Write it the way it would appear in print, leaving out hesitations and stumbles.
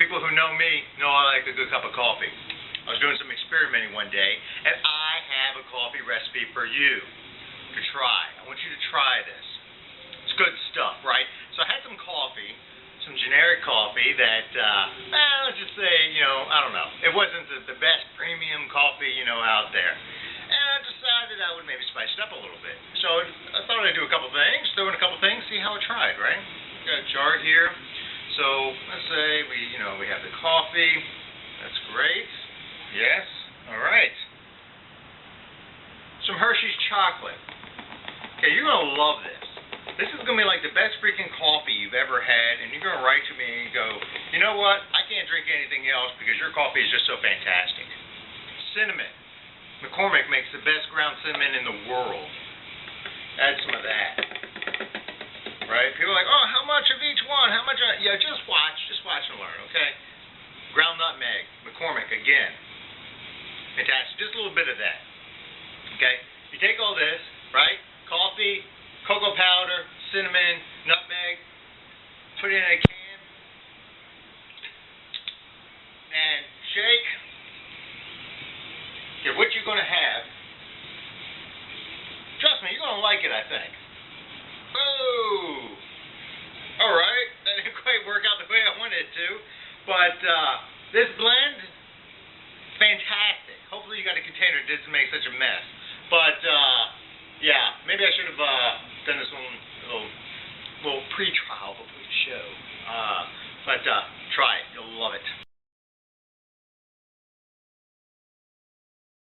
people who know me know I like a good cup of coffee. I was doing some experimenting one day, and I have a coffee recipe for you to try. I want you to try this. It's good stuff, right? So I had some coffee, some generic coffee that, let's just say, I don't know. It wasn't the best premium coffee, out there. And I decided I would maybe spice it up a little bit. So I thought I'd do a couple things, throw in a couple things, see how it tried, right? Got a jar here. So let's say we have the coffee. That's great. Yes. All right. Some Hershey's chocolate. Okay, you're gonna love this. This is gonna be like the best freaking coffee you've ever had, and you're gonna write to me and go, you know what? I can't drink anything else because your coffee is just so fantastic. Cinnamon. McCormick makes the best ground cinnamon in the world. Add some of that. Right? People are like, oh, how much of each one? How much? Yeah, just watch and learn, okay? Ground nutmeg, McCormick again. Fantastic. Just a little bit of that. Okay? You take all this, right? Coffee, cocoa powder, cinnamon, nutmeg, put it in a can, and shake. Okay, what you're going to have, trust me, you're going to like it, I think. Oh! Alright, that didn't quite work out the way I wanted it to, but this blend, fantastic. Hopefully you got a container that didn't make such a mess. But, yeah, maybe I should have done this little pre-trial before the show. But try it. You'll love it.